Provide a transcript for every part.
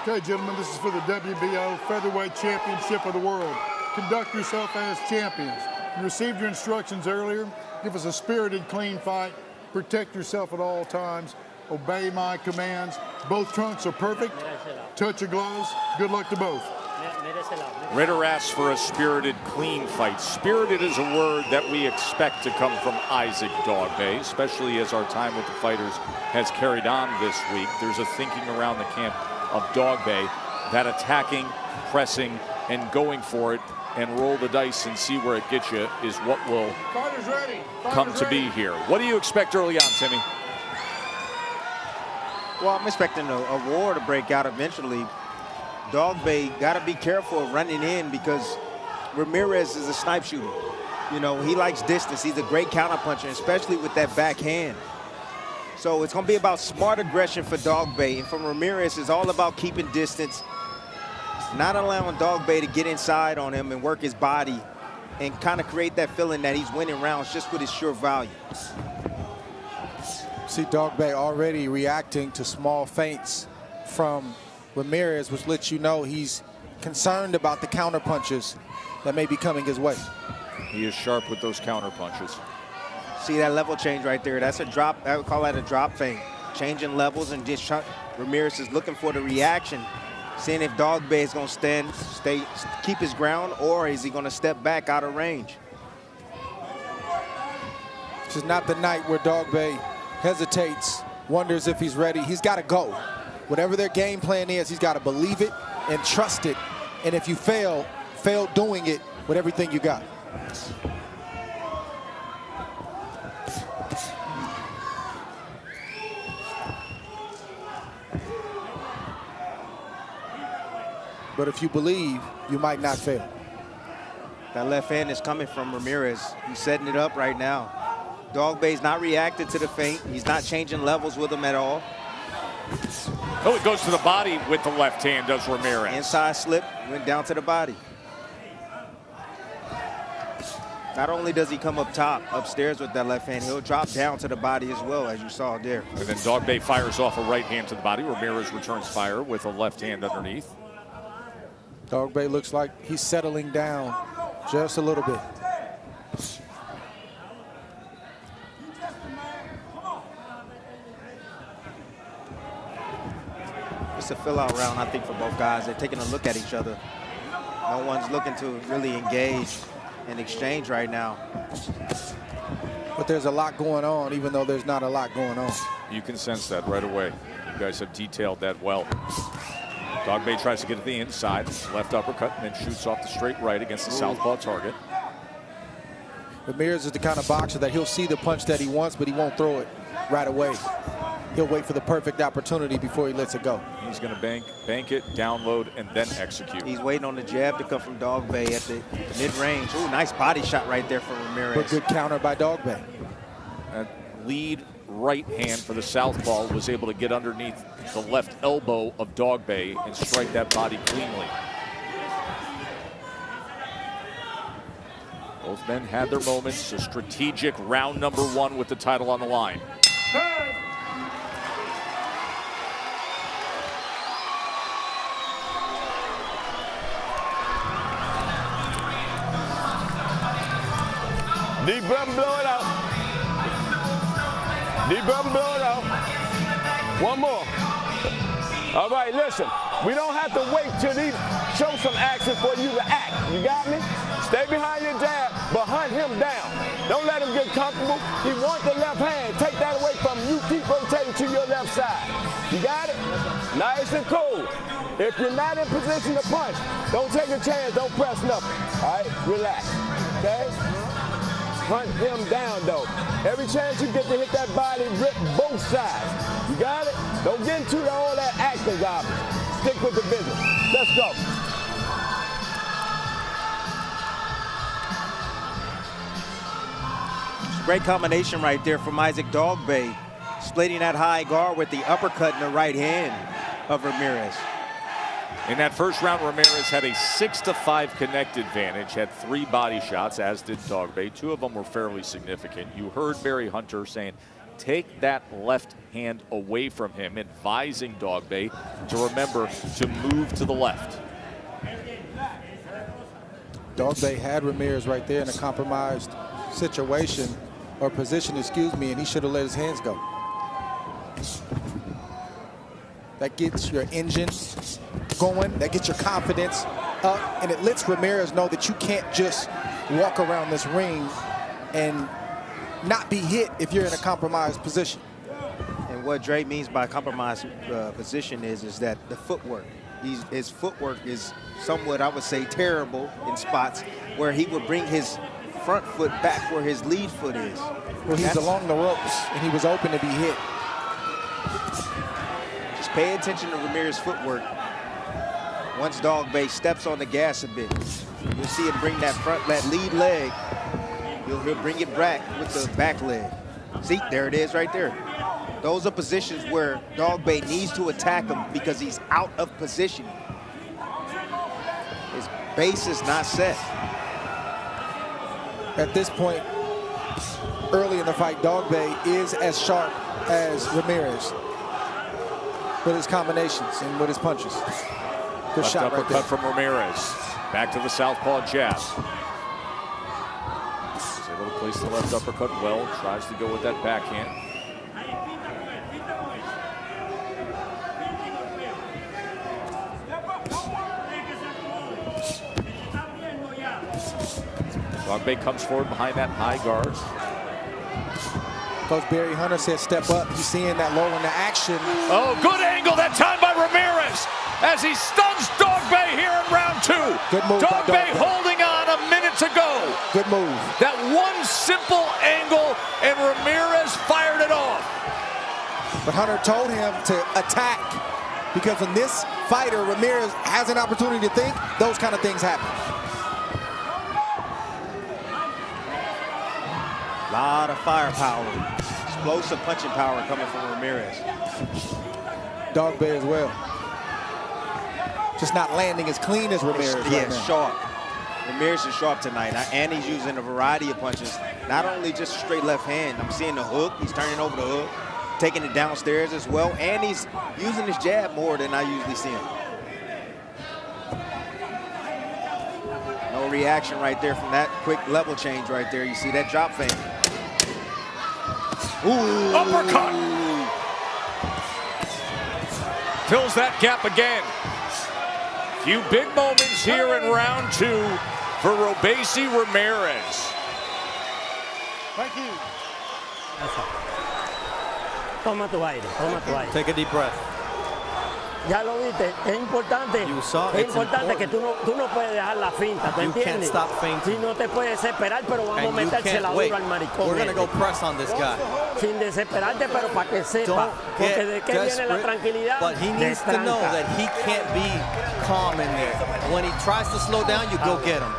Okay, gentlemen, this is for the WBO Featherweight Championship of the World. Conduct yourself as champions. You received your instructions earlier. Give us a spirited, clean fight. Protect yourself at all times. Obey my commands. Both trunks are perfect. Touch your gloves. Good luck to both. Ritter asks for a spirited, clean fight. Spirited is a word that we expect to come from Isaac Dogbay, especially as our time with the fighters has carried on this week. There's a thinking around the camp of Dogbay that attacking, pressing, and going for it and roll the dice and see where it gets you is what will come to be here. What do you expect early on, Timmy? Well, I'm expecting a war to break out eventually. Dogbay got to be careful of running in because Ramirez is a snipe shooter. You know, he likes distance. He's a great counterpuncher, especially with that backhand. So it's going to be about smart aggression for Dogbay. And from Ramirez, it's all about keeping distance, not allowing Dogbay to get inside on him and work his body and kind of create that feeling that he's winning rounds just with his sure value. See Dogbay already reacting to small feints from Ramirez, which lets you know he's concerned about the counter punches that may be coming his way. He is sharp with those counter punches. See that level change right there? That's a drop. I would call that a drop feint. Changing levels and just Ramirez is looking for the reaction, seeing if Dogbay is going to keep his ground, or is he going to step back out of range? This is not the night where Dogbay hesitates, wonders if he's ready. He's got to go. Whatever their game plan is, he's got to believe it and trust it. And if you fail doing it with everything you got. But if you believe, you might not fail. That left hand is coming from Ramirez. He's setting it up right now. Dogbay's not reacting to the feint. He's not changing levels with him at all. Oh, it goes to the body with the left hand, does Ramirez. Inside slip, went down to the body. Not only does he come up top, upstairs with that left hand, he'll drop down to the body as well, as you saw there. And then Dogbay fires off a right hand to the body. Ramirez returns fire with a left hand underneath. Dogbay looks like he's settling down just a little bit. It's a fill-out round, I think, for both guys. They're taking a look at each other. No one's looking to really engage and exchange right now. But there's a lot going on, even though there's not a lot going on. You can sense that right away. You guys have detailed that well. Dogbay tries to get to the inside, left uppercut, and then shoots off the straight right against the southpaw target. Ramirez is the kind of boxer that he'll see the punch that he wants, but he won't throw it right away. He'll wait for the perfect opportunity before he lets it go. He's going to bank it, download, and then execute. He's waiting on the jab to come from Dogbay at the mid-range. Ooh, nice body shot right there from Ramirez. But good counter by Dogbay. That lead right hand for the southpaw was able to get underneath the left elbow of Dogbay and strike that body cleanly. Both men had their moments. A strategic round number one with the title on the line. Deep breath and blow it out. Deep breath and blow it out. One more. All right, listen. We don't have to wait till he show some action for you to act. You got me? Stay behind your jab, but hunt him down. Don't let him get comfortable. He wants the left hand. Take that away from him. You keep rotating to your left side. You got it? Nice and cool. If you're not in position to punch, don't take a chance. Don't press nothing. All right? Relax. Okay? Hunt him down, though. Every chance you get to hit that body, rip both sides. You got it? Don't get into all that acting garbage. Stick with the business. Let's go. Great combination right there from Isaac Dogbay, splitting that high guard with the uppercut in the right hand of Ramirez. In that first round, Ramirez had a 6-5 connect advantage, had 3 body shots, as did Dogbay. 2 of them were fairly significant. You heard Barry Hunter saying take that left hand away from him, advising Dogbay to remember to move to the left. Dogbay had Ramirez right there in a compromised situation or position, excuse me, and he should have let his hands go. That gets your engine going, that gets your confidence up, and it lets Ramirez know that you can't just walk around this ring and not be hit if you're in a compromised position. And what Dre means by compromised position is that the footwork. His footwork is somewhat, I would say, terrible in spots where he would bring his front foot back where his lead foot is. Well, he's along the ropes, and he was open to be hit. Just pay attention to Ramirez's footwork. Once Dogbay steps on the gas a bit, you'll see him bring that lead leg. He'll bring it back with the back leg. See, there it is right there. Those are positions where Dogbay needs to attack him because he's out of position. His base is not set. At this point, early in the fight, Dogbay is as sharp as Ramirez with his combinations and with his punches. Good Left shot right uppercut there. from Ramirez. Back to the southpaw jab. He's able to place the left uppercut well. Tries to go with that backhand. Dogbay comes forward behind that high guard. Coach Barry Hunter said step up. He's seeing that low in the action. Oh, good angle that time by Ramirez as he stuns Dogbay here in round 2. Good move by Dogbay Dogbay. holding on a minute to go. Good move. That one simple angle and Ramirez fired it off. But Hunter told him to attack because in this fighter, Ramirez has an opportunity to think. Those kind of things happen. A lot of firepower, explosive punching power coming from Ramirez. Dogbay as well. Just not landing as clean as Ramirez right now. Sharp. Ramirez is sharp tonight, and he's using a variety of punches. Not only just a straight left hand. I'm seeing the hook. He's turning over the hook, taking it downstairs as well, and he's using his jab more than I usually see him. No reaction right there from that quick level change right there. You see that drop feint. Ooh. Uppercut. Fills that gap again. Few big moments here in round 2 for Robeisy Ramirez. Thank you. Toma tu aire, toma tu aire. Take a deep breath. Ya lo viste, es importante, You saw, es it's importante que important. tú no puedes dejar la finta, ¿te You can't entiendes? stop feinting. Si no te puedes desesperar, pero vamos a And you metérsela can't wait. duro al maricón. We're going to go este. press on this guy. Sin desesperarte, pero para que sepa. Don't Porque get de qué viene la desperate. tranquilidad, But he de needs to know tranca. that he can't be calm in there. When he tries to slow down, you go get him.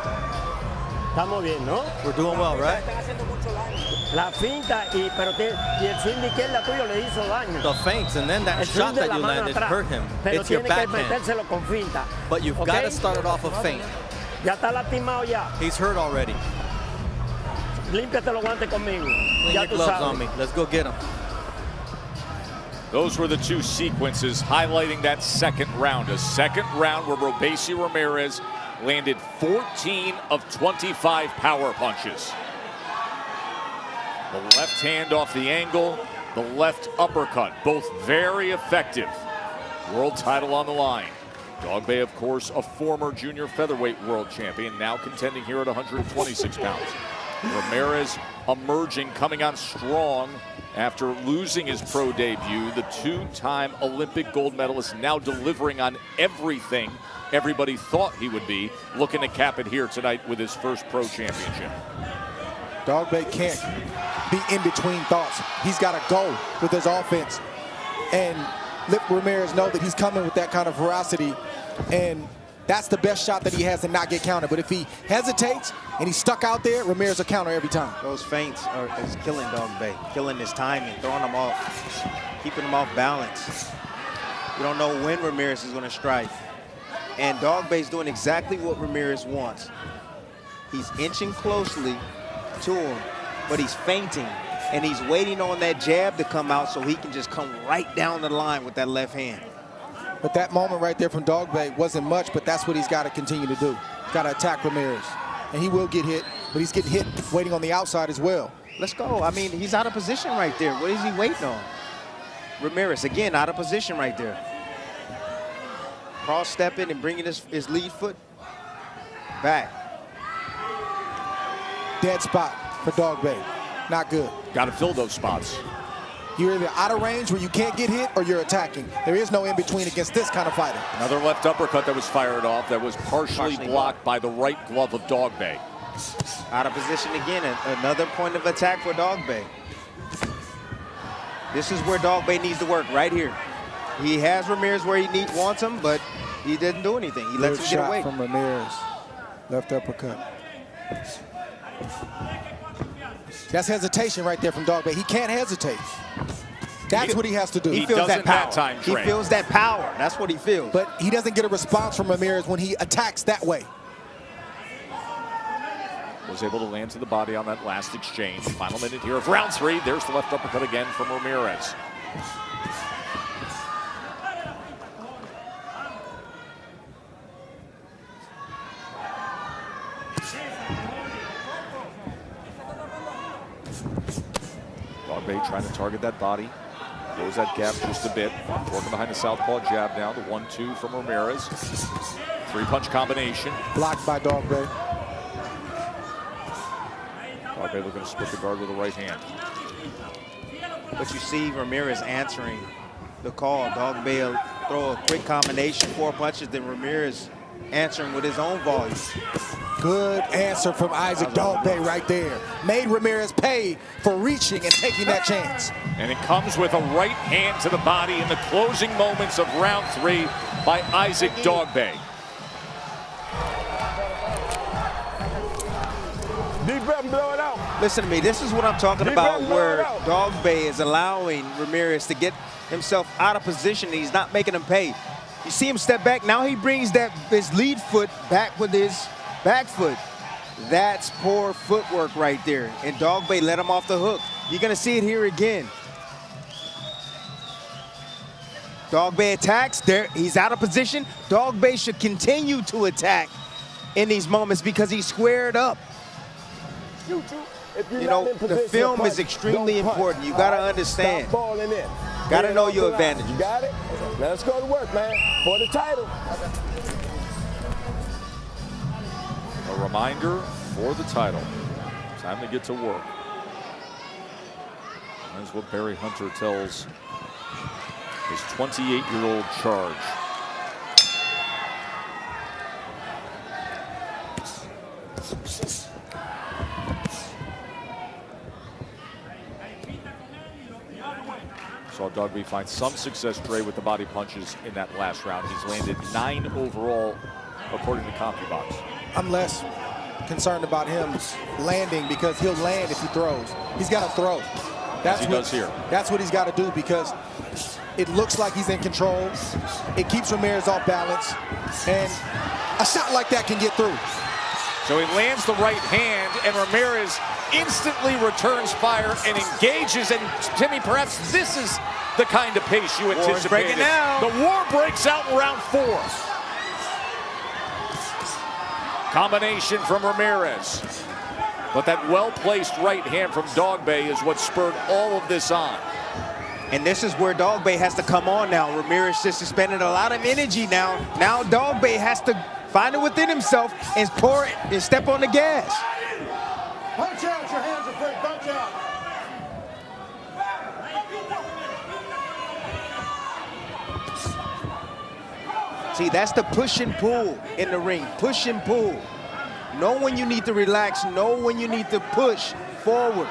Estamos bien, ¿no? We're doing well, right? La finta, y el swing de izquierda tuyo le hizo daño. The feints, and then that El swing shot de that la you mano landed atrás. hurt him. Pero It's your tiene que backhand. metérselo con finta. But you've ¿Ok? got to start it off a feint. Ya está lastimado ya. He's hurt already. Límpiate los guantes conmigo. Clean Ya your tú gloves sabes. on me. Let's go get him. Those were the 2 sequences highlighting that second round. A second round where Robeisy Ramirez landed 14 of 25 power punches. The left hand off the angle, the left uppercut, both very effective. World title on the line. Dogbay, of course, a former junior featherweight world champion, now contending here at 126 pounds. Ramirez emerging, coming on strong after losing his pro debut. The 2-time Olympic gold medalist now delivering on everything everybody thought he would be, looking to cap it here tonight with his first pro championship. Dogbay can't be in between thoughts. He's got to go with his offense and let Ramirez know that he's coming with that kind of ferocity, and that's the best shot that he has to not get countered. But if he hesitates and he's stuck out there, Ramirez will counter every time. Those feints is killing Dogbay, killing his timing, throwing him off, keeping him off balance. You don't know when Ramirez is going to strike. And Dogbay's doing exactly what Ramirez wants. He's inching closely to him, but he's feinting and he's waiting on that jab to come out so he can just come right down the line with that left hand. But that moment right there from Dogbay wasn't much, but that's what he's got to continue to do. He's got to attack Ramirez. And he will get hit, but he's getting hit waiting on the outside as well. Let's go. I mean, he's out of position right there. What is he waiting on? Ramirez, again, out of position right there. Cross-stepping and bringing his lead foot back. Dead spot for Dogbay. Not good. Got to fill those spots. You're either out of range where you can't get hit or you're attacking. There is no in-between against this kind of fighter. Another left uppercut that was fired off that was partially blocked by the right glove of Dogbay. Out of position again, another point of attack for Dogbay. This is where Dogbay needs to work, right here. He has Ramirez where he wants him, but he didn't do anything. He lets him get away. From Ramirez. Left uppercut. That's hesitation right there from Dogbay. He can't hesitate. That's what he has to do. He feels that power. That time, he feels that power. That's what he feels. But he doesn't get a response from Ramirez when he attacks that way. Was able to land to the body on that last exchange. Final minute here of round 3. There's the left uppercut again from Ramirez. Dogbay trying to target that body. Close that gap just a bit. Working behind the southpaw jab now. The 1-2 from Ramirez. 3-punch combination. Blocked by Dogbay. Dogbay looking to split the guard with the right hand. But you see Ramirez answering the call. Dogbay will throw a quick combination, 4 punches, then Ramirez answering with his own volume. Good answer from Isaac Dogbay right there. Made Ramirez pay for reaching and taking that chance. And it comes with a right hand to the body in the closing moments of round 3 by Isaac Dogbay. Deep breath and blow it out. Listen to me, this is what I'm talking about, where Dogbay is allowing Ramirez to get himself out of position and he's not making him pay. You see him step back, now he brings his lead foot back with his back foot. That's poor footwork right there. And Dogbay let him off the hook. You're gonna see it here again. Dogbay attacks, there he's out of position. Dogbay should continue to attack in these moments because he's squared up. You know, the film is extremely important. You gotta understand. Gotta know your advantages. You got it? Let's go to work, man, for the title. A reminder for the title. Time to get to work. That's what Barry Hunter tells his 28-year-old charge. Saw Dogbay find some success, Dre, with the body punches in that last round. He's landed 9 overall, according to CompuBox. I'm less concerned about him landing because he'll land if he throws. He's got to throw. That's what he does here. That's what he's got to do because it looks like he's in control. It keeps Ramirez off balance. And a shot like that can get through. So he lands the right hand, and Ramirez instantly returns fire and engages. And Timmy, perhaps this is the kind of pace you anticipated. Breaking out. The war breaks out in round 4. Combination from Ramirez. But that well-placed right hand from Dogbay is what spurred all of this on. And this is where Dogbay has to come on now. Ramirez just expended a lot of energy now. Now Dogbay has to find it within himself and pour it and step on the gas. Punch out, your hands are free, punch out. See, that's the push and pull in the ring, push and pull. Know when you need to relax, know when you need to push forward.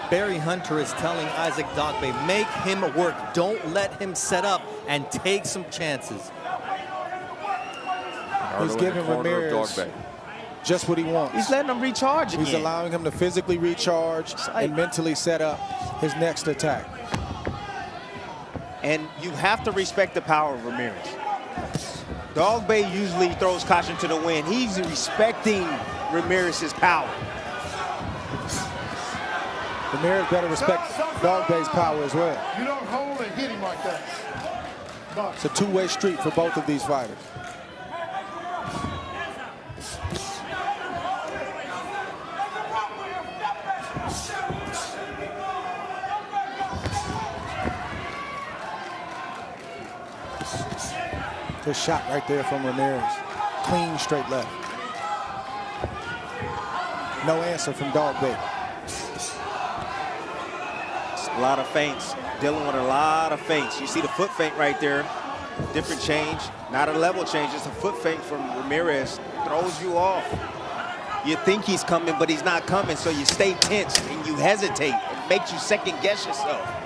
Barry Hunter is telling Isaac Dogbay, make him work. Don't let him set up and take some chances. He's giving Ramirez just what he wants. He's letting him recharge again. He's allowing him to physically recharge and mentally set up his next attack. And you have to respect the power of Ramirez. Dog Bay usually throws caution to the wind. He's respecting Ramirez's power. Ramirez better respect Dog Bay's power as well. You don't hold and hit him like that. It's a two-way street for both of these fighters. Good shot right there from Ramirez. Clean, straight left. No answer from Dog Bay. A lot of feints, dealing with a lot of feints. You see the foot feint right there. Different change, not a level change, just a foot feint from Ramirez. Throws you off. You think he's coming, but he's not coming, so you stay tense and you hesitate. It makes you second guess yourself.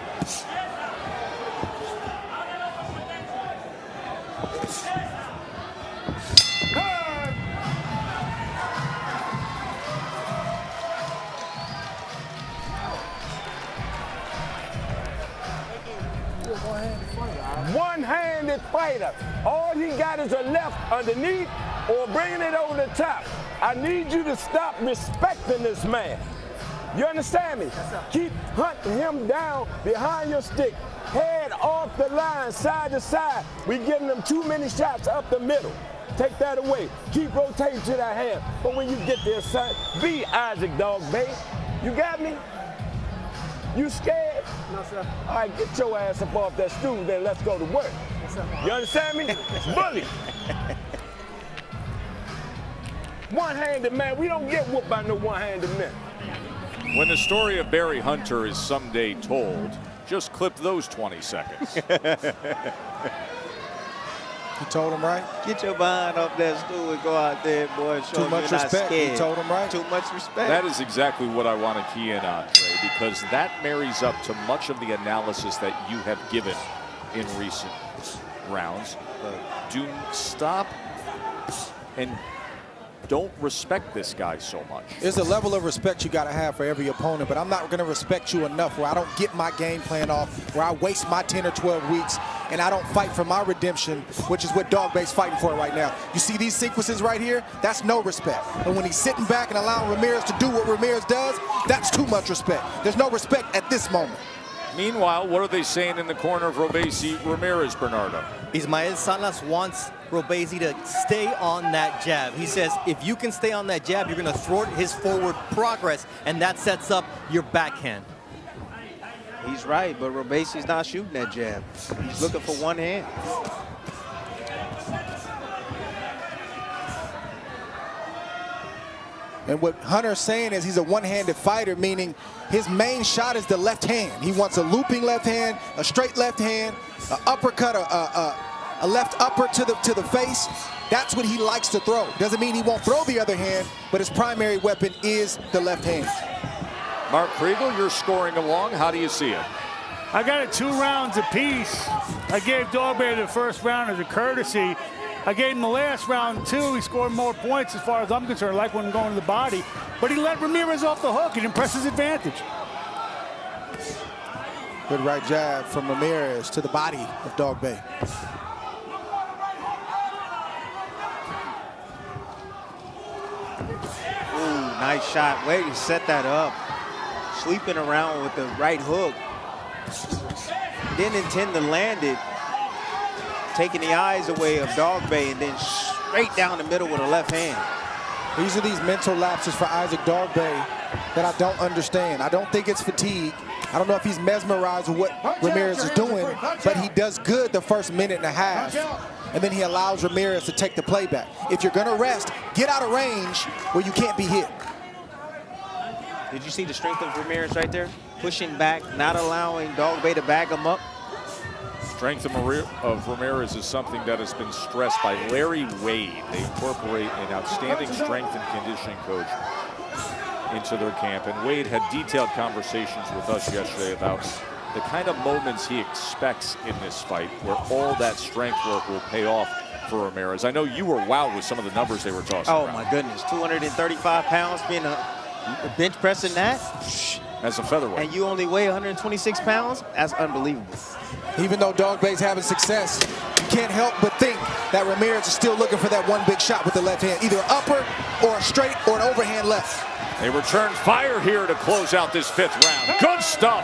One-handed fighter. All he got is a left underneath or bringing it over the top. I need you to stop respecting this man. You understand me? Keep hunting him down behind your stick. Head off the line, side to side. We're giving him too many shots up the middle. Take that away. Keep rotating to that hand. But when you get there, son, be Isaac Dog Bay. You got me? You scared? No, sir. All right, get your ass up off that stool, then let's go to work. Yes, sir. You understand me? Bully. One-handed man. We don't get whooped by no one-handed men. When the story of Barry Hunter is someday told, just clip those 20 seconds. You told him right. Get your behind up that stool and go out there, boy. Show Too much respect. You told him right. Too much respect. That is exactly what I want to key in on, Trey, because that marries up to much of the analysis that you have given in recent rounds. Do stop and don't respect this guy so much. There's a level of respect you got to have for every opponent, but I'm not going to respect you enough where I don't get my game plan off, where I waste my 10 or 12 weeks, and I don't fight for my redemption, which is what Dog Bay's fighting for right now. You see these sequences right here? That's no respect. And when he's sitting back and allowing Ramirez to do what Ramirez does, that's too much respect. There's no respect at this moment. Meanwhile, what are they saying in the corner of Robeisy Ramirez, Bernardo? Ismael Salas wants Robeisy to stay on that jab. He says if you can stay on that jab, you're going to thwart his forward progress, and that sets up your backhand. He's right, but Robeisy's not shooting that jab. He's looking for one hand. And what Hunter's saying is he's a one-handed fighter, meaning his main shot is the left hand. He wants a looping left hand, a straight left hand, an uppercut, a left upper to the face. That's what he likes to throw. Doesn't mean he won't throw the other hand, but his primary weapon is the left hand. Mark Kriegel, you're scoring along. How do you see it? I got it 2 rounds apiece. I gave Dog Bay the first round as a courtesy. I gave him the last round, too. He scored more points as far as I'm concerned. I like when going to the body. But he let Ramirez off the hook. He didn't press his advantage. Good right jab from Ramirez to the body of Dog Bay. Ooh, nice shot. Way to set that up. Sweeping around with the right hook. Didn't intend to land it. Taking the eyes away of Dog Bay and then straight down the middle with a left hand. These are these mental lapses for Isaac Dog Bay that I don't understand. I don't think it's fatigue. I don't know if he's mesmerized with what Ramirez is doing, but he does good the first minute and a half. And then he allows Ramirez to take the playback. If you're going to rest, get out of range where you can't be hit. Did you see the strength of Ramirez right there? Pushing back, not allowing Dog Bay to bag him up. Strength of Ramirez is something that has been stressed by Larry Wade. They incorporate an outstanding strength and conditioning coach into their camp. And Wade had detailed conversations with us yesterday about the kind of moments he expects in this fight where all that strength work will pay off for Ramirez. I know you were wowed with some of the numbers they were tossing around. My goodness, 235 pounds, being a bench pressing that. As a featherweight. And you only weigh 126 pounds? That's unbelievable. Even though Dogbei's having success, you can't help but think that Ramirez is still looking for that one big shot with the left hand, either upper or a straight or an overhand left. They return fire here to close out this 5th round. Good stuff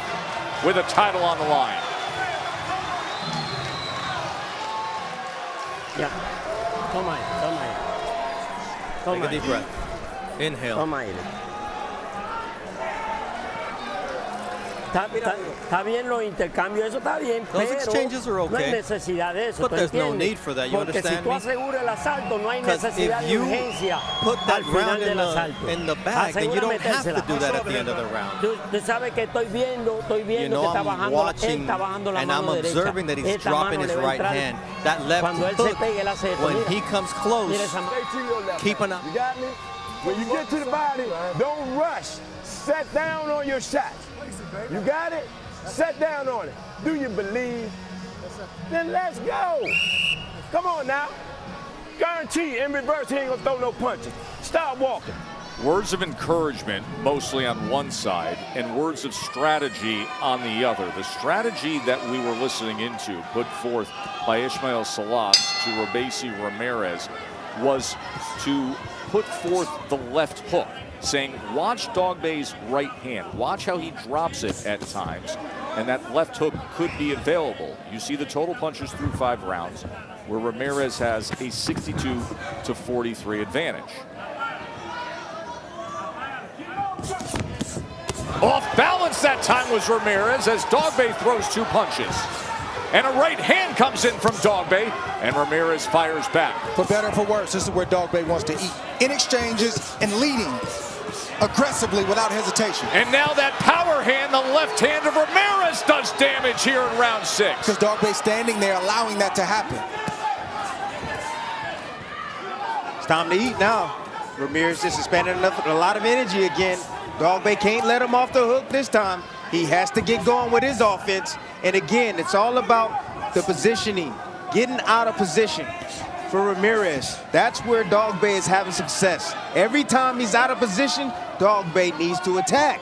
with a title on the line. Yeah. Toma aire. Take a deep breath. Inhale. Toma aire. Está bien los intercambios, eso está bien, Those pero exchanges are no hay okay, necesidad de eso, but ¿tú there's no entiendes? need for that, you Porque si understand tú me? aseguras el asalto, no hay Because necesidad if de you urgencia put that al final round del asalto. in the bag, then you Asegura don't have to metérsela. do that at the end of the round. Tú sabes que estoy viendo You know, que está I'm bajando, él watching está bajando la and I'm mano derecha. observing that he's Esta dropping mano his le va a right entrar. hand. That left Cuando él se hook, pegue, él hace esto. when Mira. he comes close, Mira esa mano. Stay to your left. keep an eye. You got me? When you get to the body, don't rush. Set down on your shot. You got it? Set down on it. Do you believe? Then let's go. Come on now. Guarantee in reverse he ain't gonna throw no punches. Start walking. Words of encouragement mostly on one side and words of strategy on the other. The strategy that we were listening into put forth by Ismael Salas to Robeisy Ramirez was to put forth the left hook, saying watch Dogbei's right hand, watch how he drops it at times, and that left hook could be available. You see the total punches through 5 rounds where Ramirez has a 62-43 advantage. Off balance that time was Ramirez as Dogbei throws 2 punches. And a right hand comes in from Dogbei, and Ramirez fires back. For better or for worse, this is where Dogbei wants to eat. In exchanges and leading aggressively without hesitation. And now that power hand, the left hand of Ramirez does damage here in round 6. Because Dogbei's standing there allowing that to happen. It's time to eat now. Ramirez just expended a lot of energy again. Dogbei can't let him off the hook this time. He has to get going with his offense. And again, it's all about the positioning, getting out of position for Ramirez. That's where Dogbei is having success. Every time he's out of position, Dogbei needs to attack.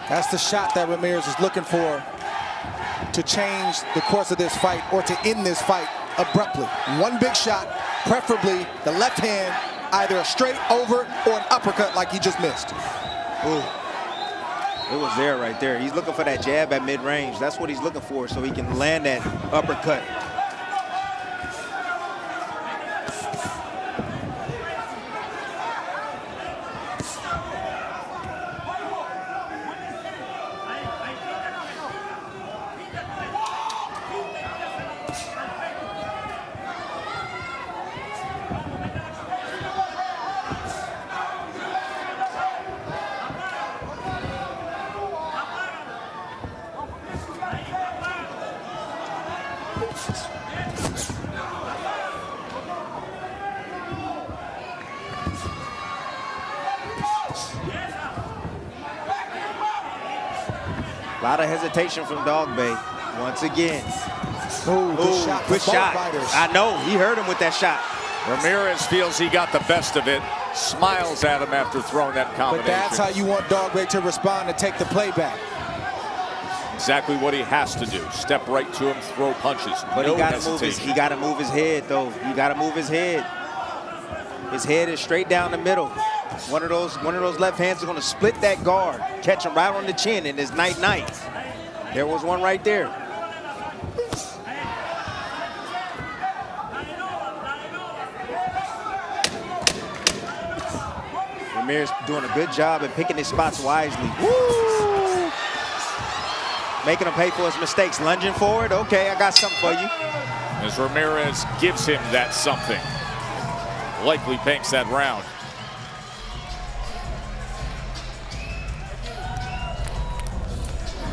That's the shot that Ramirez is looking for to change the course of this fight or to end this fight abruptly. One big shot, preferably the left hand, either a straight over or an uppercut like he just missed. Ooh. It was there right there. He's looking for that jab at mid-range. That's what he's looking for so he can land that uppercut. A lot of hesitation from Dogbei once again. Ooh, good shot. Good shot. Fighters. I know, he hurt him with that shot. Ramirez feels he got the best of it, smiles at him after throwing that combination. But that's how you want Dogbei to respond and take the playback. Exactly what he has to do. Step right to him, throw punches. But no he gotta move his head though. You gotta move his head. His head is straight down the middle. One of those left hands is gonna split that guard, catch him right on the chin, and it's night-night. There was one right there. Ramirez doing a good job at picking his spots wisely. Woo! Making him pay for his mistakes. Lunging forward. Okay, I got something for you. As Ramirez gives him that something. Likely banks that round.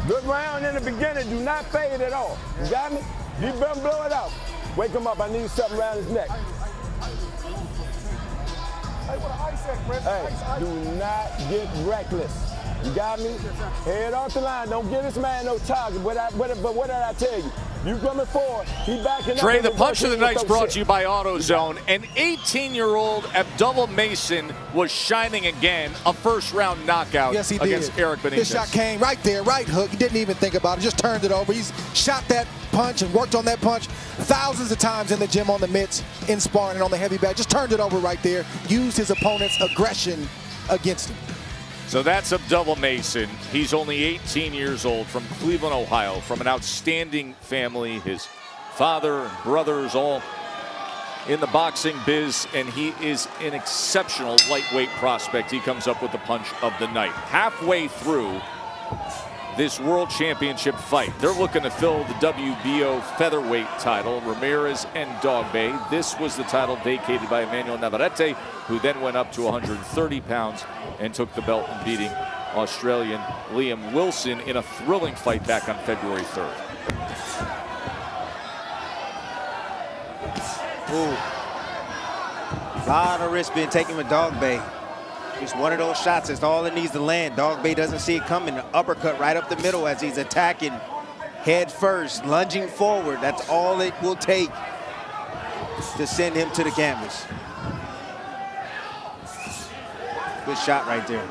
Good round in the beginning. Do not fade at all. You got me? You better blow it out. Wake him up. I need something around his neck. Hey, do not get reckless. You got me? Head off the line. Don't give this man no target. But what did I tell you? You coming forward. He backing up. Dre, the punch of the night is brought to you by AutoZone. An 18-year-old Abdullah Mason was shining again. A first-round knockout against Eric Benitez. This shot came right there, right hook. He didn't even think about it. Just turned it over. He's shot that punch and worked on that punch thousands of times in the gym on the mitts, in sparring, and on the heavy bag. Just turned it over right there. Used his opponent's aggression against him. So that's Abdullah Mason. He's only 18 years old, from Cleveland, Ohio, from an outstanding family. His father and brothers all in the boxing biz, and he is an exceptional lightweight prospect. He comes up with the punch of the night. Halfway through this World Championship fight, they're looking to fill the WBO featherweight title, Ramirez and Dogbay. This was the title vacated by Emmanuel Navarrete, who then went up to 130 pounds and took the belt and beating Australian Liam Wilson in a thrilling fight back on February 3rd. Ooh. A lot of risk being taken with Dogbay. Just one of those shots, it's all it needs to land. Dogbay doesn't see it coming. An uppercut right up the middle as he's attacking head first, lunging forward. That's all it will take to send him to the canvas. Good shot right there.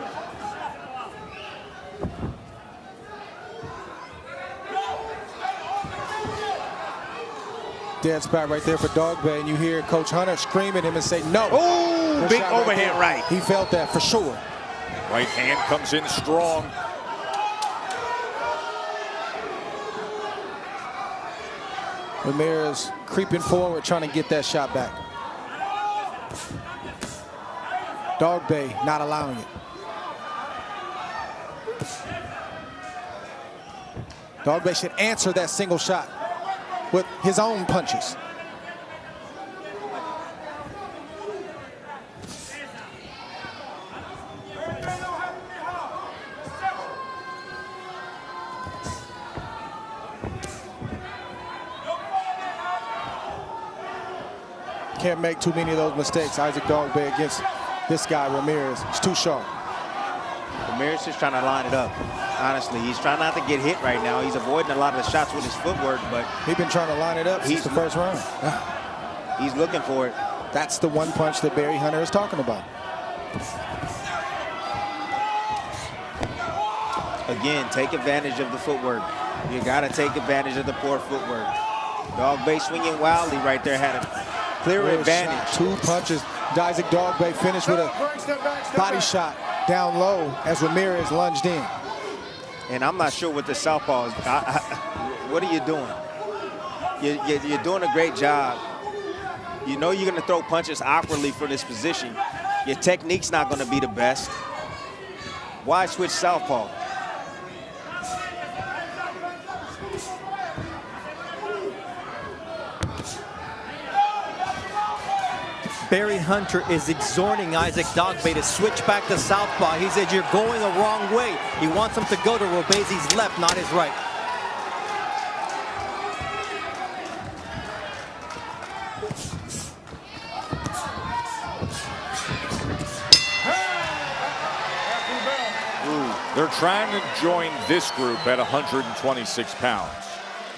Dead spot right there for Dogbay, and you hear Coach Hunter scream at him and say, no. Oh, big overhand right. He felt that for sure. Right hand comes in strong. Ramirez creeping forward, trying to get that shot back. Dogbay not allowing it. Dogbay should answer that single shot with his own punches. Can't make too many of those mistakes, Isaac Dogbay, against this guy, Ramirez. It's too sharp. Ramirez is trying to line it up. Honestly, he's trying not to get hit right now. He's avoiding a lot of the shots with his footwork, but he's been trying to line it up since the first round. He's looking for it. That's the one punch that Barry Hunter is talking about. Again, take advantage of the footwork. You got to take advantage of the poor footwork. Dogbay swinging wildly right there, had a clear advantage. Shot. 2 punches. Isaac Dogbay finished with a body shot down low as Ramirez lunged in. And I'm not sure what the southpaw is. What are you doing? You're doing a great job. You know you're going to throw punches awkwardly for this position. Your technique's not going to be the best. Why switch southpaw? Barry Hunter is exhorting Isaac Dogbay to switch back to southpaw. He said, you're going the wrong way. He wants him to go to Robeisie's left, not his right. They're trying to join this group at 126 pounds.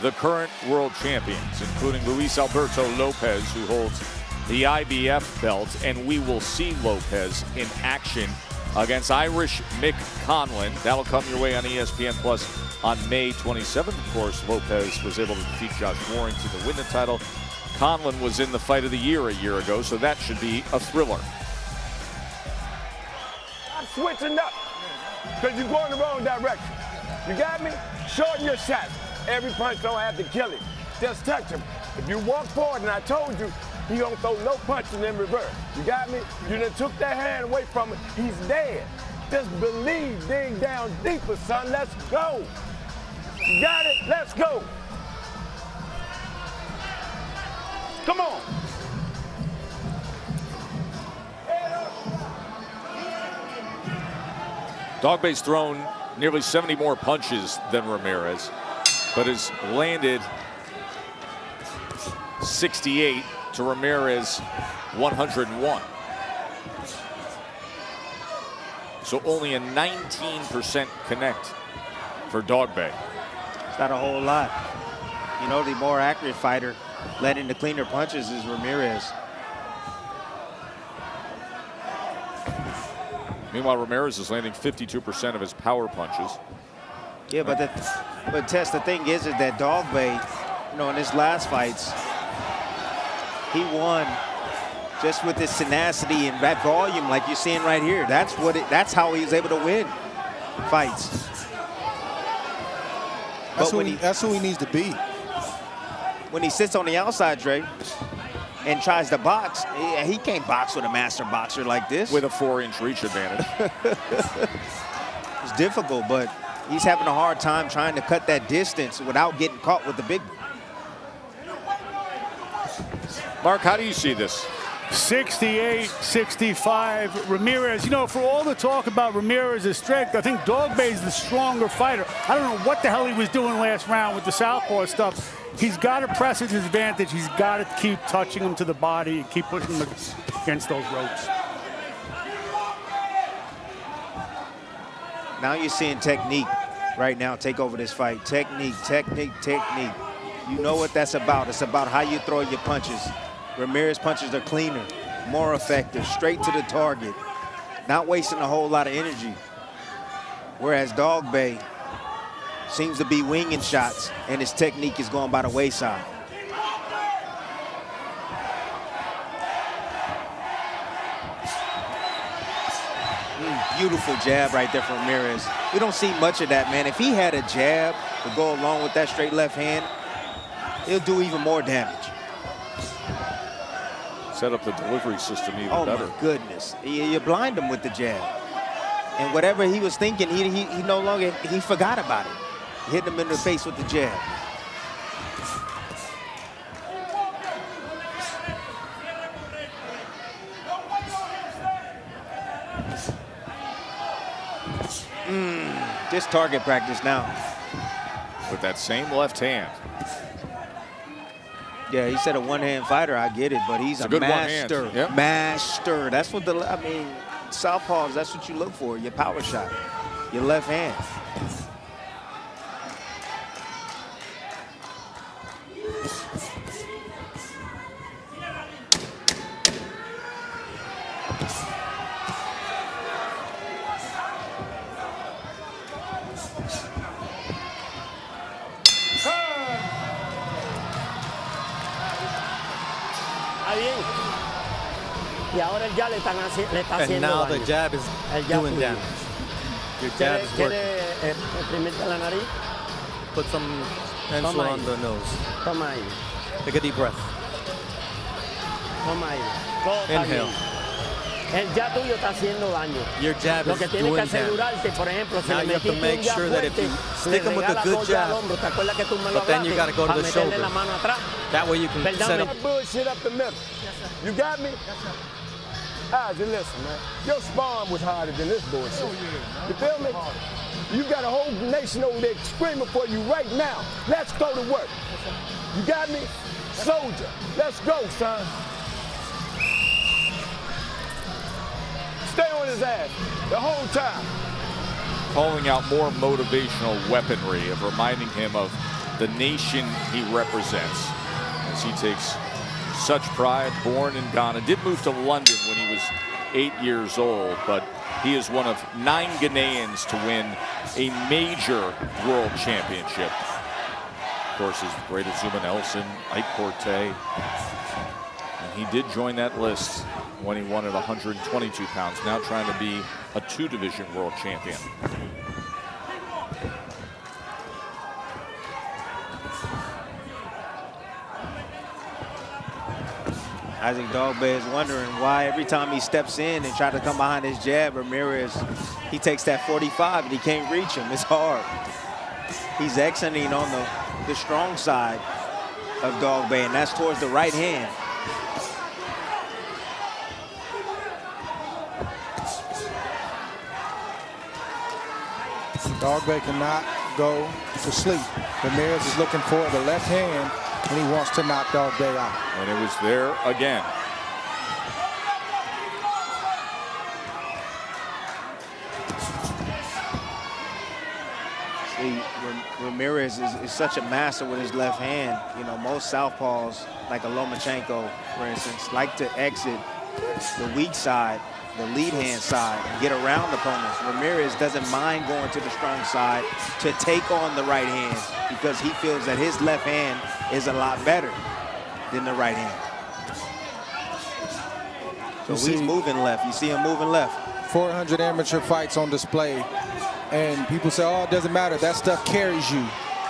The current world champions, including Luis Alberto Lopez, who holds the IBF belt, and we will see Lopez in action against Irish Mick Conlan. That'll come your way on ESPN Plus on May 27th. Of course, Lopez was able to defeat Josh Warrington to win the title. Conlan was in the fight of the year a year ago, so that should be a thriller. I'm switching up because you're going the wrong direction. You got me? Shorten your shots. Every punch don't have to kill him. Just touch him. If you walk forward, and I told you, he don't throw no punching in reverse. You got me? You done took that hand away from him. He's dead. Just believe, dig down deeper, son. Let's go. You got it? Let's go. Come on. Dogbay's thrown nearly 70 more punches than Ramirez, but has landed 68 to Ramirez 101. So only a 19% connect for Dog Bay. It's not a whole lot. You know, the more accurate fighter letting the cleaner punches is Ramirez. Meanwhile, Ramirez is landing 52% of his power punches. Yeah, but Tess, the thing is that Dog Bay, you know, in his last fights, he won just with his tenacity and that volume, like you're seeing right here. That's how he was able to win fights. That's who he needs to be. When he sits on the outside, Dre, and tries to box, he can't box with a master boxer like this. With a 4-inch reach advantage. It's difficult, but he's having a hard time trying to cut that distance without getting caught with the big one. Mark, how do you see this? 68-65. Ramirez, you know, for all the talk about Ramirez's strength, I think Dog Bay is the stronger fighter. I don't know what the hell he was doing last round with the southpaw stuff. He's got to press his advantage. He's got to keep touching him to the body and keep pushing him against those ropes. Now you're seeing technique right now take over this fight. Technique, technique, technique. You know what that's about. It's about how you throw your punches. Ramirez punches are cleaner, more effective, straight to the target, not wasting a whole lot of energy. Whereas Dog Bay seems to be winging shots, and his technique is going by the wayside. Beautiful jab right there from Ramirez. We don't see much of that, man. If he had a jab to go along with that straight left hand, he'll do even more damage. Set up the delivery system even better. Oh my goodness, you blind him with the jab. And whatever he was thinking, he no longer, he forgot about it. Hit him in the face with the jab. Just target practice now. With that same left hand. Yeah, he said a one-hand fighter, I get it, but he's a master. Yep. Master. That's what I mean, southpaws, that's what you look for, your power shot, your left hand. Y ahora el jab le está And now haciendo the daño. jab is El jab doing tuyo. damage. Your jab is working. ¿Quiere exprimirte la nariz? Put some pencil Toma on ahí. the nose. Toma ahí. Take a deep breath. Toma ahí. Todo está Inhale. bien. El jab tuyo está haciendo daño. Your jab Lo is que tienes que doing damage. asegurarte, por ejemplo, si Now le you have to metiste make un jab sure that if fuerte, you le stick him with a regalas good dos jab, al hombro. ¿Te acuerdas que tú me lo but then you hablaste? gotta go to Para the meterle shoulder. la mano atrás. That way you can ¿Verdad, set me- up. That bullshit up the middle. You got me? Isaac, listen, man. Your spawn was harder than this bullshit. You feel me? You got a whole nation over there screaming for you right now. Let's go to work. You got me? Soldier, let's go, son. Stay on his ass the whole time. Calling out more motivational weaponry of reminding him of the nation he represents as he takes such pride. Born in Ghana, did move to London when he was 8 years old, but he is one of 9 Ghanaians to win a major world championship. Of course, his great Zuma Nelson, Ike Corte, and he did join that list when he won at 122 pounds, now trying to be a 2-division world champion. Isaac Dog Bay is wondering why every time he steps in and try to come behind his jab, Ramirez, he takes that 45 and he can't reach him. It's hard. He's exiting on the strong side of Dog Bay, and that's towards the right hand. Dog Bay cannot go to sleep. Ramirez is looking for the left hand, and he wants to knock Dog Bay out. And it was there again. unfortunately, Ramirez is such a master with his left hand. You know, most southpaws, like a Lomachenko, for instance, like to exit the weak side, the lead hand side, and get around opponents. Ramirez doesn't mind going to the strong side to take on the right hand because he feels that his left hand is a lot better than the right hand. So he's moving left. You see him moving left. 400 amateur fights on display. And people say, oh, it doesn't matter. That stuff carries you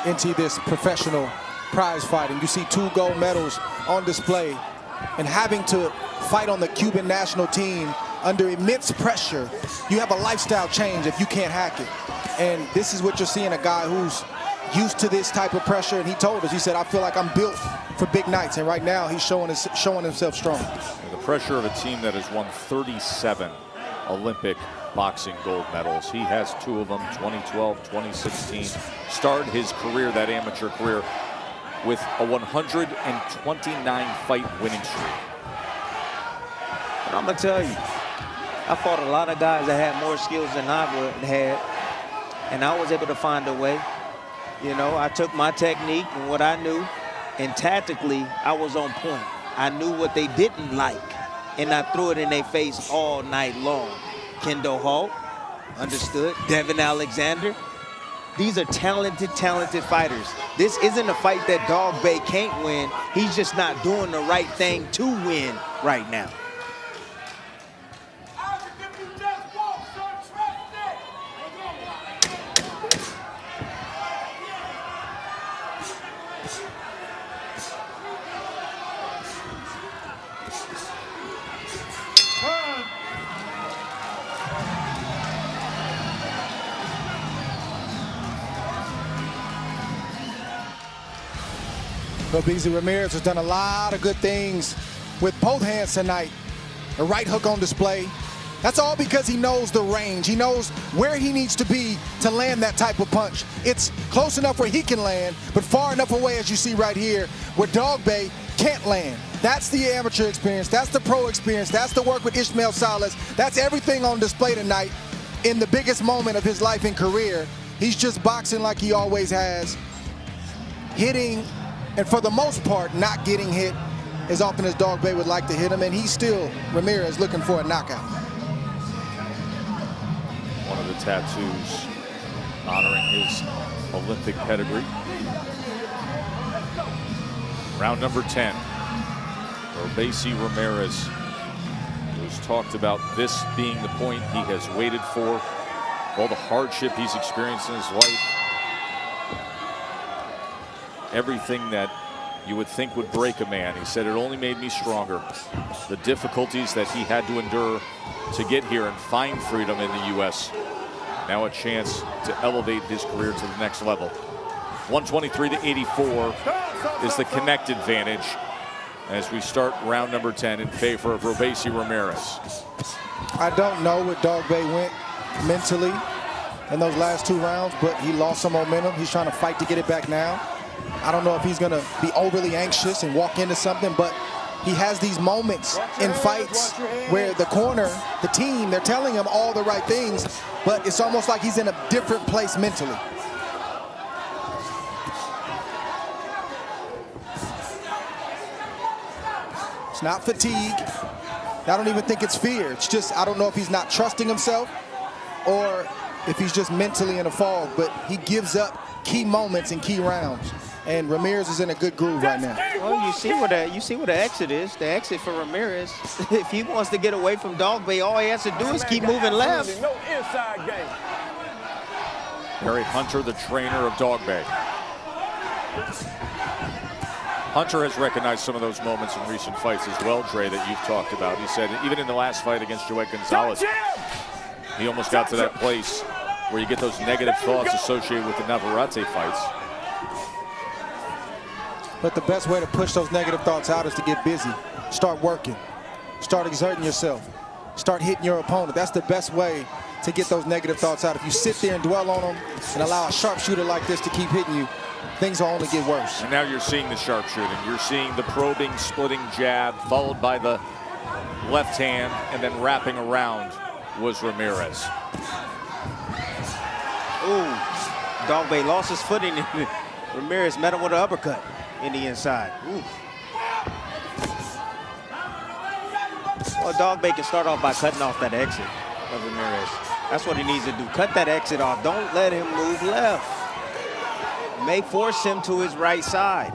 into this professional prize fighting. You see 2 gold medals on display. And having to fight on the Cuban national team under immense pressure, you have a lifestyle change if you can't hack it. And this is what you're seeing, a guy who's used to this type of pressure. And he told us, he said, I feel like I'm built for big nights. And right now, he's showing himself strong. The pressure of a team that has won 37 Olympic boxing gold medals. He has 2 of them, 2012, 2016. Started his career, that amateur career, with a 129 fight winning streak. And I'm gonna tell you, I fought a lot of guys that had more skills than I had, and I was able to find a way. You know, I took my technique and what I knew, and tactically, I was on point. I knew what they didn't like, and I threw it in their face all night long. Kendall Hall, understood. Devin Alexander. These are talented, talented fighters. This isn't a fight that Dog Bay can't win. He's just not doing the right thing to win right now. Robeisy Ramirez has done a lot of good things with both hands tonight. A right hook on display. That's all because he knows the range. He knows where he needs to be to land that type of punch. It's close enough where he can land, but far enough away, as you see right here, where Dog Bay can't land. That's the amateur experience. That's the pro experience. That's the work with Ishmael Salas. That's everything on display tonight in the biggest moment of his life and career. He's just boxing like he always has, hitting, and for the most part, not getting hit as often as Dog Bay would like to hit him, and he's still, Ramirez, looking for a knockout. One of the tattoos honoring his Olympic pedigree. Round number 10. Robeisy Ramirez, who's talked about this being the point he has waited for, all the hardship he's experienced in his life. Everything that you would think would break a man. He said it only made me stronger. The difficulties that he had to endure to get here and find freedom in the U.S. Now a chance to elevate his career to the next level. 123 to 84 is the connect advantage as we start round number 10 in favor of Robeisy Ramirez. I don't know where Dog Bay went mentally in those last 2 rounds, but he lost some momentum. He's trying to fight to get it back now. I don't know if he's going to be overly anxious and walk into something, but he has these moments in fights where the corner, the team, they're telling him all the right things, but it's almost like he's in a different place mentally. It's not fatigue. I don't even think it's fear. It's just, I don't know if he's not trusting himself or if he's just mentally in a fog, but he gives up key moments and key rounds. And Ramirez is in a good groove right now. Well, you see what the exit is. The exit for Ramirez. If he wants to get away from Dog Bay, all he has to do is keep moving left. No inside game. Barry Hunter, the trainer of Dog Bay. Hunter has recognized some of those moments in recent fights as well, Dre, that you've talked about. He said even in the last fight against Joet Gonzalez, he almost got to that place where you get those negative thoughts associated with the Navarrete fights. But the best way to push those negative thoughts out is to get busy. Start working. Start exerting yourself. Start hitting your opponent. That's the best way to get those negative thoughts out. If you sit there and dwell on them and allow a sharpshooter like this to keep hitting you, things will only get worse. And now you're seeing the sharpshooting. You're seeing the probing, splitting jab, followed by the left hand, and then wrapping around was Ramirez. Ooh, Dogbay lost his footing, and Ramirez met him with an uppercut in the inside. Ooh. Well, Dogbay can start off by cutting off that exit of Ramirez. That's what he needs to do. Cut that exit off. Don't let him move left. Force him to his right side.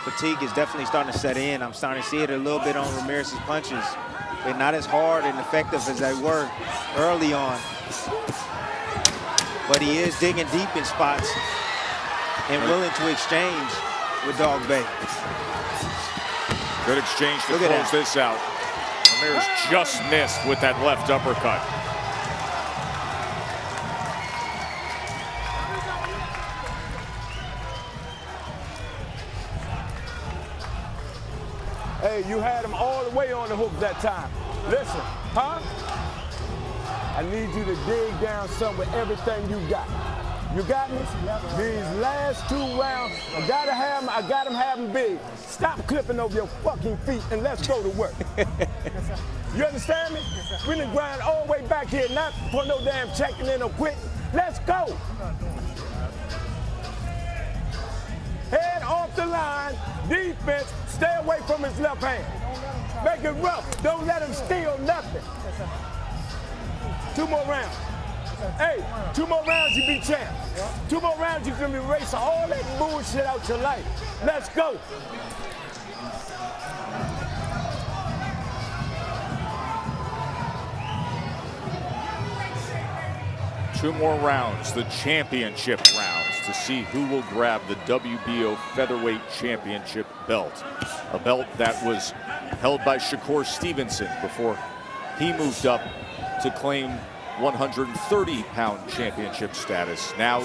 Fatigue is definitely starting to set in. I'm starting to see it a little bit on Ramirez's punches. They're not as hard and effective as they were early on. But he is digging deep in spots and willing to exchange with Dogbay. Good exchange to close this out. Ramirez just missed with that left uppercut. Hey, you had him all the way on the hook that time. Listen, huh? I need you to dig down some with everything you got. You got me? These last 2 rounds, I got him having big. Stop clipping over your fucking feet and let's go to work. You understand me? We done grind all the way back here, not for no damn checking in or quitting. Let's go. Head off the line, defense, stay away from his left hand. Make it rough, don't let him steal nothing. 2 more rounds. Hey, 2 more rounds, you be champ. 2 more rounds, you can erase all that bullshit out your life. Let's go. Two more rounds, the championship rounds, to see who will grab the WBO Featherweight Championship belt. A belt that was held by Shakur Stevenson before he moved up to claim 130-pound championship status. Now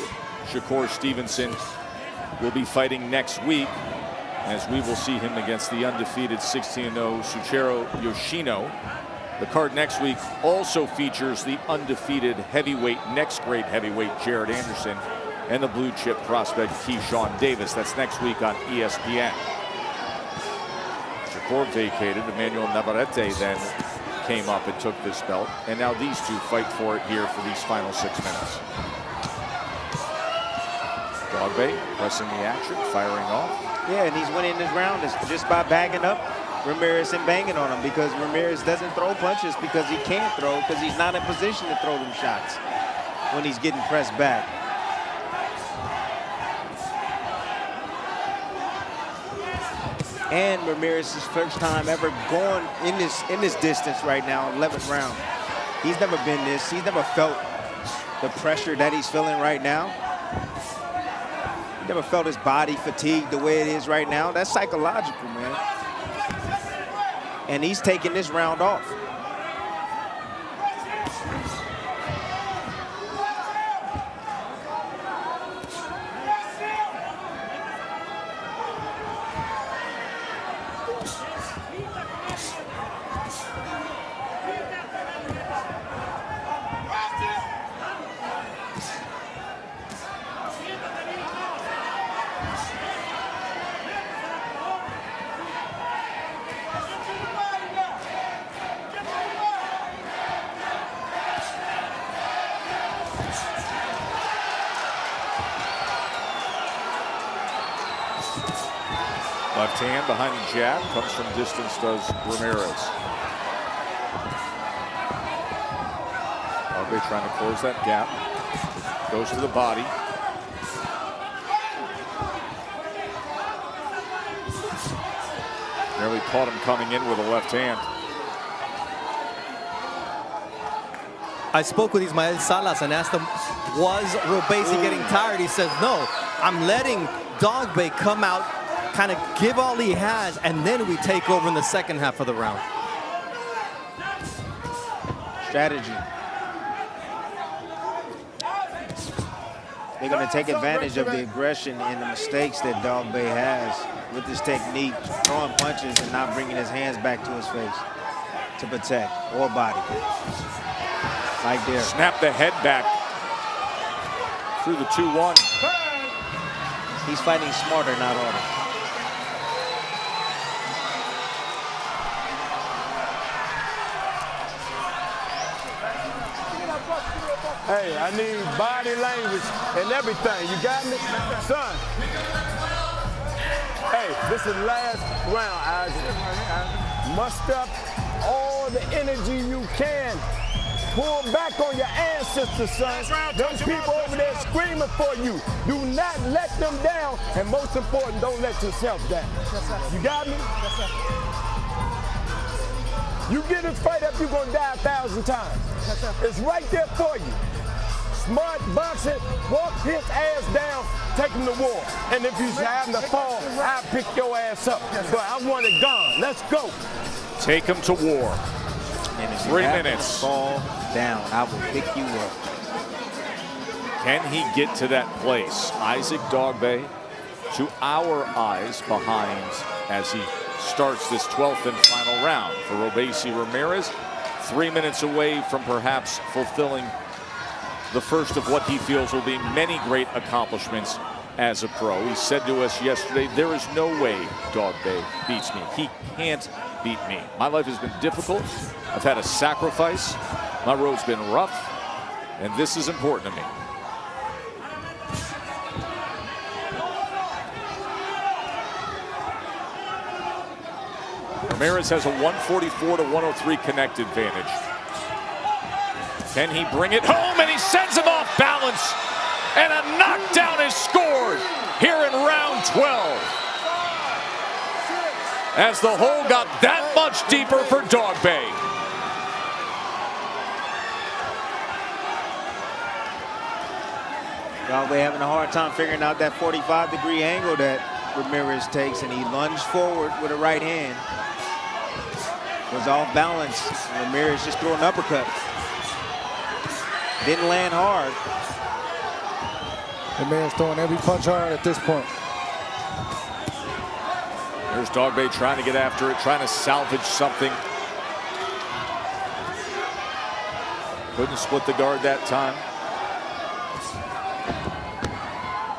Shakur Stevenson will be fighting next week, as we will see him against the undefeated 16-0 Suchiro Yoshino. The card next week also features the undefeated heavyweight, next great heavyweight, Jared Anderson, and the blue chip prospect Keyshawn Davis. That's next week on ESPN. Shakur vacated. Emmanuel Navarrete then came up and took this belt. And now these two fight for it here for these final 6 minutes. Dogbay pressing the action, firing off. Yeah, and he's winning this round just by bagging up Ramirez and banging on him, because Ramirez doesn't throw punches because he can't throw, because he's not in position to throw them shots when he's getting pressed back. And Ramirez's first time ever going in this distance right now, 11th round. He's never been this. He's never felt the pressure that he's feeling right now. He never felt his body fatigued the way it is right now. That's psychological, man. And he's taking this round off. Left hand behind the jab, comes from distance, does Ramirez. Dogbay trying to close that gap. Goes to the body. Nearly caught him coming in with a left hand. I spoke with Ismael Salas and asked him, was Robeisy getting tired? He says, no, I'm letting Dogbay come out, kind of give all he has, and then we take over in the second half of the round. Strategy. They're going to take advantage of the aggression and the mistakes that Dogbay has with his technique, throwing punches and not bringing his hands back to his face. to protect, or body. Right there. Snap the head back through the 2-1. He's fighting smarter, not harder. Hey, I need body language and everything. You got me? Son. Hey, this is the last round, Isaac. Muster up all the energy you can. Pull back on your ancestors, son. Those people over there screaming for you. Do not let them down. And most important, don't let yourself down. You got me? You get this fight up, you're going to die 1,000 times. It's right there for you. Smart boxing, walk his ass down, take him to war. And if you happen to fall, I'll pick your ass up. But I want it gone. Let's go. Take him to war. And if 3 you happen minutes. to fall down, I will pick you up. Can he get to that place? Isaac Dogboe, to our eyes, behind as he starts this 12th and final round. For Robeisy Ramirez, 3 minutes away from perhaps fulfilling the first of what he feels will be many great accomplishments as a pro. He said to us yesterday, there is no way Dogboe beats me. He can't beat me. My life has been difficult. I've had a sacrifice. My road's been rough, and this is important to me. Ramirez has a 144 to 103 connect advantage. Can he bring it home? And he sends him off balance. And a knockdown is scored here in round 12. As the hole got that much deeper for Dogboe. Dogboe having a hard time figuring out that 45-degree angle that Ramirez takes, and he lunged forward with a right hand. Was off balance. Ramirez just threw an uppercut. Didn't land hard. Ramirez throwing every punch hard at this point. There's Dogboe trying to get after it, trying to salvage something. Couldn't split the guard that time.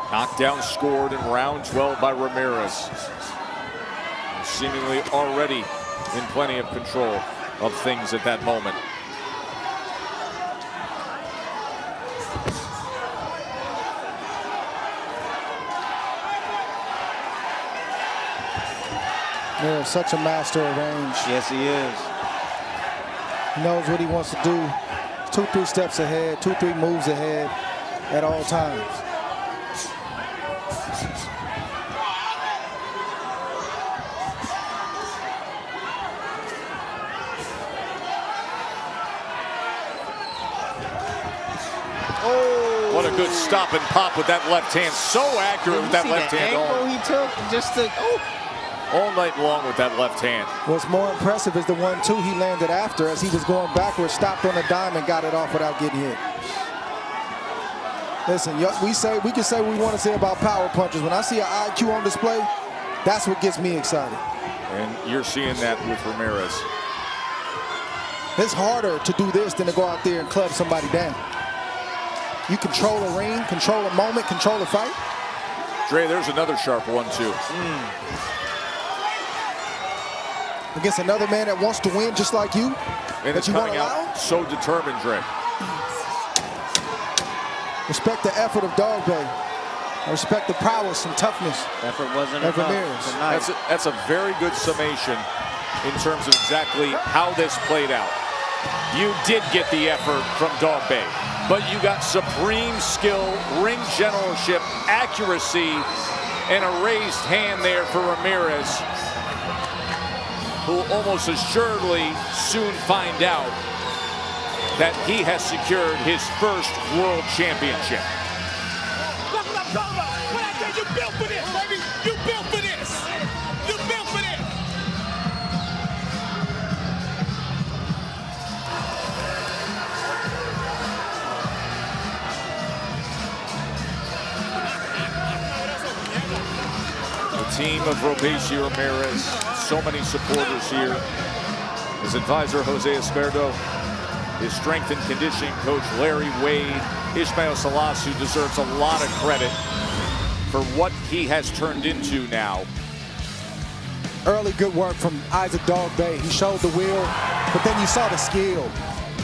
Knockdown scored in round 12 by Ramirez. Seemingly already in plenty of control of things at that moment. Yeah, such a master of range. Yes, he is. He knows what he wants to do. 2-3 steps ahead, 2-3 moves ahead at all times. What a good stop and pop with that left hand. So accurate with that left hand. Angle he took just to, all night long with that left hand. What's more impressive is the 1-2 he landed after as he was going backwards, stopped on a dime and got it off without getting hit. Listen, we can say what we want to say about power punches. When I see an IQ on display, that's what gets me excited. And you're seeing that with Ramirez. It's harder to do this than to go out there and club somebody down. You control a ring, control a moment, control a fight. Dre, there's another sharp 1-2. Against another man that wants to win just like you. And it's coming out so determined, Dre. Respect the effort of Dogboe. I respect the prowess and toughness. Effort wasn't of Ramirez. That's a very good summation in terms of exactly how this played out. You did get the effort from Dogboe, but you got supreme skill, ring generalship, accuracy, and a raised hand there for Ramirez, who will almost assuredly soon find out that he has secured his first world championship. That's what I'm talking about. What I said, you built for this, baby. You built for this. You built for this. The team of Robeisy Ramirez, so many supporters here. His advisor, Jose Esquerdo, his strength and conditioning coach, Larry Wade, Ismael Salas, who deserves a lot of credit for what he has turned into now. Early good work from Isaac Dogboe. He showed the will, but then you saw the skill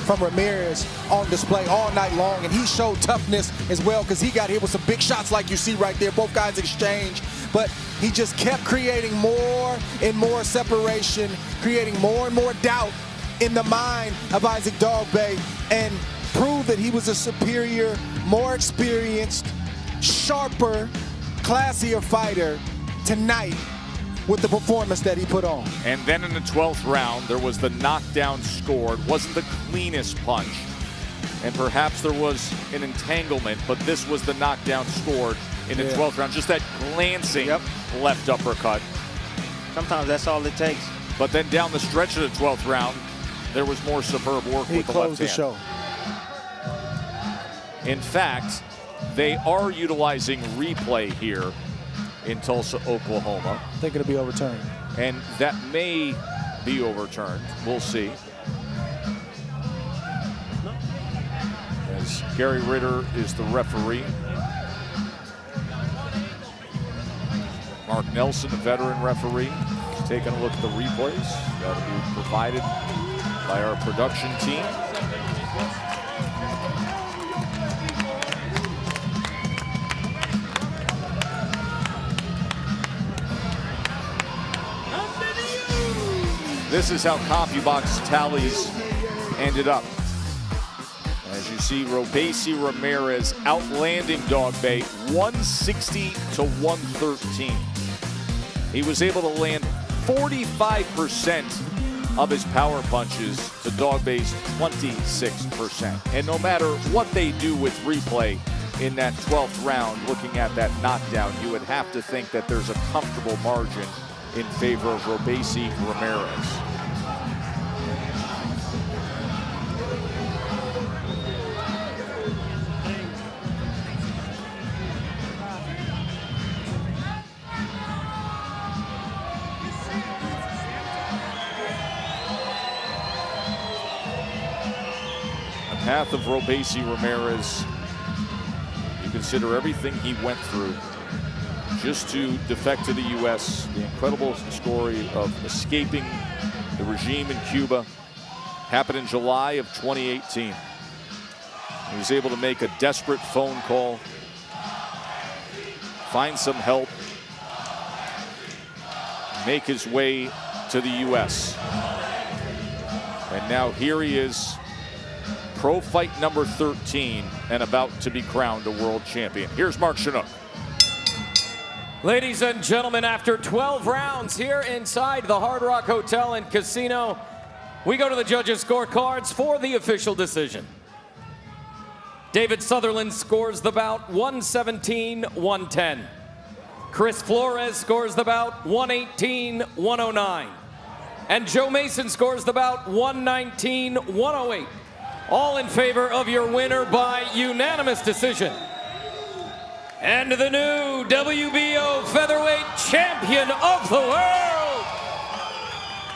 from Ramirez on display all night long, and he showed toughness as well because he got hit with some big shots like you see right there. Both guys exchange, but he just kept creating more and more separation, creating more and more doubt in the mind of Isaac Dogboe, and proved that he was a superior, more experienced, sharper, classier fighter tonight with the performance that he put on. And then in the 12th round, there was the knockdown scored. Wasn't the cleanest punch. And perhaps there was an entanglement, but this was the knockdown scored in the 12th round. Just that glancing left uppercut. Sometimes that's all it takes. But then down the stretch of the 12th round, there was more superb work with the left hand. He closed the show. In fact, they are utilizing replay here in Tulsa, Oklahoma. I think it'll be overturned. And that may be overturned. We'll see. As Gary Ritter is the referee. Mark Nelson, a veteran referee, taking a look at the replays. That'll be provided by our production team. This is how CompuBox tallies ended up. As you see, Robeisy Ramirez outlanding Dogboe 160 to 113. He was able to land 45% of his power punches to Dogboe's 26%. And no matter what they do with replay in that 12th round, looking at that knockdown, you would have to think that there's a comfortable margin in favor of Robeisy Ramirez. The path of Robeisy Ramirez, you consider everything he went through just to defect to the U.S., the incredible story of escaping the regime in Cuba happened in July of 2018. He was able to make a desperate phone call, find some help, make his way to the U.S. And now here he is, pro fight number 13, and about to be crowned a world champion. Here's Mark Chinook. Ladies and gentlemen, after 12 rounds here inside the Hard Rock Hotel and Casino, we go to the judges' scorecards for the official decision. David Sutherland scores the bout 117-110. Chris Flores scores the bout 118-109. And Joe Mason scores the bout 119-108. All in favor of your winner by unanimous decision. And the new WBO featherweight champion of the world,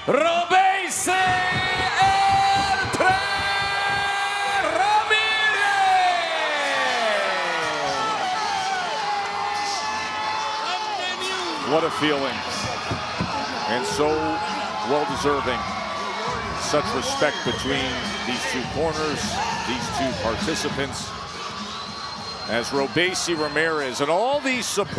Robeisy Ramirez! What a feeling. And so well-deserving. Such respect between these two corners, these two participants. As Robeisy Ramirez and all these support